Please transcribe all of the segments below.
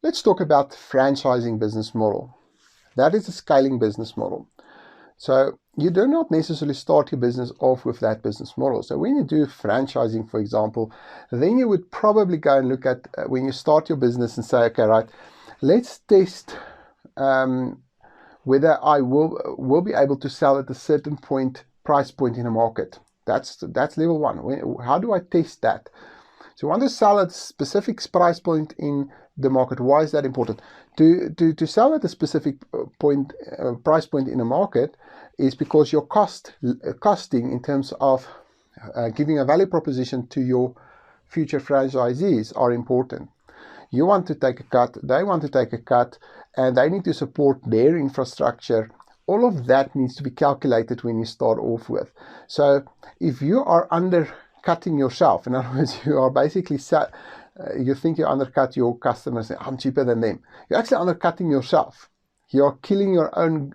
Let's talk about franchising business model. That is a scaling business model. So you do not necessarily start your business off with that business model. So when you do franchising, for example, then you would probably go and look at when you start your business and say, okay, right, let's test whether I will be able to sell at a certain price point in a market. That's level one. How do I test that? So you want to sell at a specific price point in the market. Why is that important? To sell at a specific price point in a market is because your costing in terms of giving a value proposition to your future franchisees are important. You want to take a cut, they want to take a cut, and they need to support their infrastructure. All of that needs to be calculated when you start off with. So if you are undercutting yourself, in other words, you are basically you think you undercut your customers, I'm cheaper than them. You're actually undercutting yourself. You're killing your own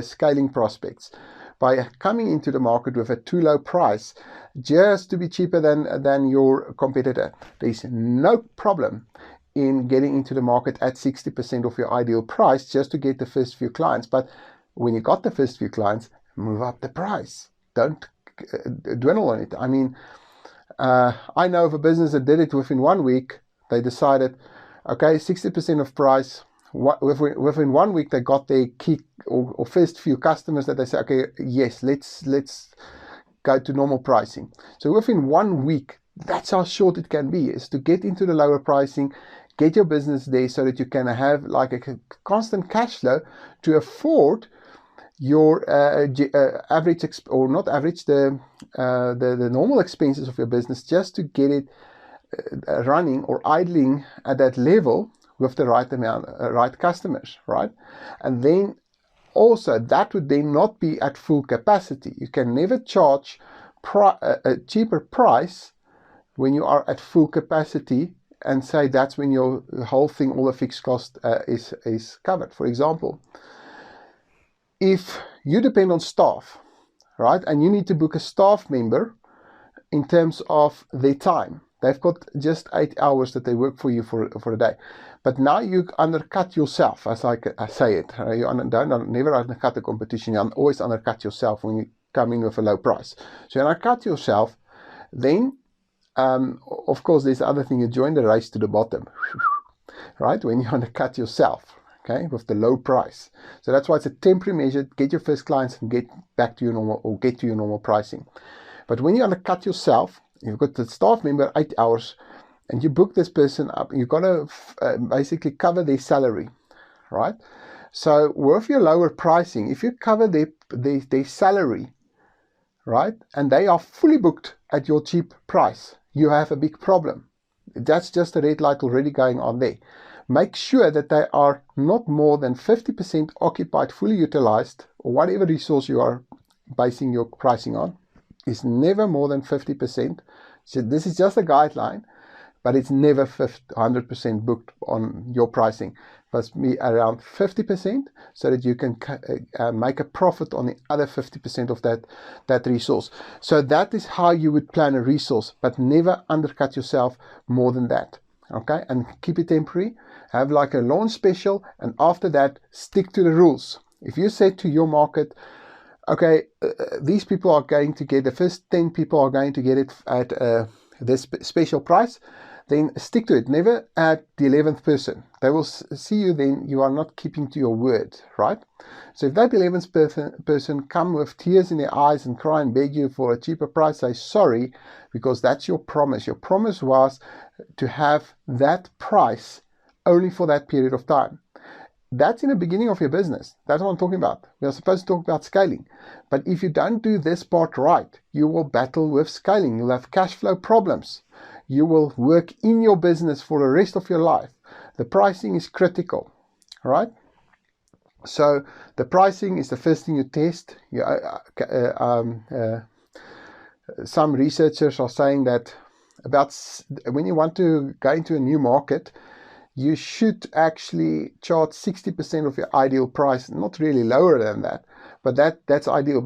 scaling prospects by coming into the market with a too low price just to be cheaper than your competitor. There's no problem in getting into the market at 60% of your ideal price just to get the first few clients. But when you got the first few clients, move up the price. Don't dwell on it. I mean, I know of a business that did it within 1 week. They decided, okay, 60% of price. Within 1 week, they got their key or first few customers that they say, okay, yes, let's go to normal pricing. So within 1 week, that's how short it can be, is to get into the lower pricing, get your business there so that you can have like a constant cash flow to afford your average or not average, the normal expenses of your business, just to get it running or idling at that level with the right amount, right customers, right? And then also that would then not be at full capacity. You can never charge a cheaper price when you are at full capacity and say that's when your whole thing, all the fixed cost is covered. For example, if you depend on staff, right, and you need to book a staff member in terms of their time, they've got just 8 hours that they work for you for a day. But now you undercut yourself, as I say it. You never undercut the competition. You always undercut yourself when you come in with a low price. So you undercut yourself, then of course there's the other thing, you join the race to the bottom, right? When you undercut yourself, okay, with the low price. So that's why it's a temporary measure. Get your first clients and get back to your normal, or get to your normal pricing. But when you undercut yourself, you've got the staff member 8 hours, and you book this person up, you've got to basically cover their salary, right? So with your lower pricing, if you cover their salary, right, and they are fully booked at your cheap price, you have a big problem. That's just a red light already going on there. Make sure that they are not more than 50% occupied, fully utilized, or whatever resource you are basing your pricing on is never more than 50%. So this is just a guideline, but it's never 100% booked on your pricing. It must be around 50% so that you can make a profit on the other 50% of that resource. So that is how you would plan a resource, but never undercut yourself more than that. Okay, and keep it temporary. Have like a launch special, and after that, stick to the rules. If you say to your market, okay, these people are going to get, the first 10 people are going to get it at this special price, then stick to it. Never add the 11th person. They will see you then, you are not keeping to your word, right? So if that 11th person come with tears in their eyes and cry and beg you for a cheaper price, say sorry, because that's your promise. Your promise was to have that price only for that period of time. That's in the beginning of your business. That's what I'm talking about. We are supposed to talk about scaling. But if you don't do this part right, you will battle with scaling. You'll have cash flow problems. You will work in your business for the rest of your life. The pricing is critical, right? So the pricing is the first thing you test. Some researchers are saying that when you want to go into a new market, you should actually charge 60% of your ideal price, not really lower than that, but that's ideal,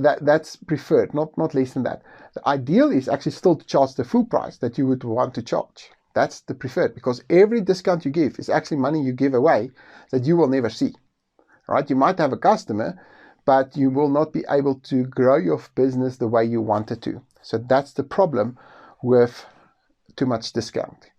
that's preferred, not less than that. The ideal is actually still to charge the full price that you would want to charge, That's the preferred, because every discount you give is actually money you give away that you will never see. Right? You might have a customer, but you will not be able to grow your business the way you wanted to. So that's the problem with too much discount.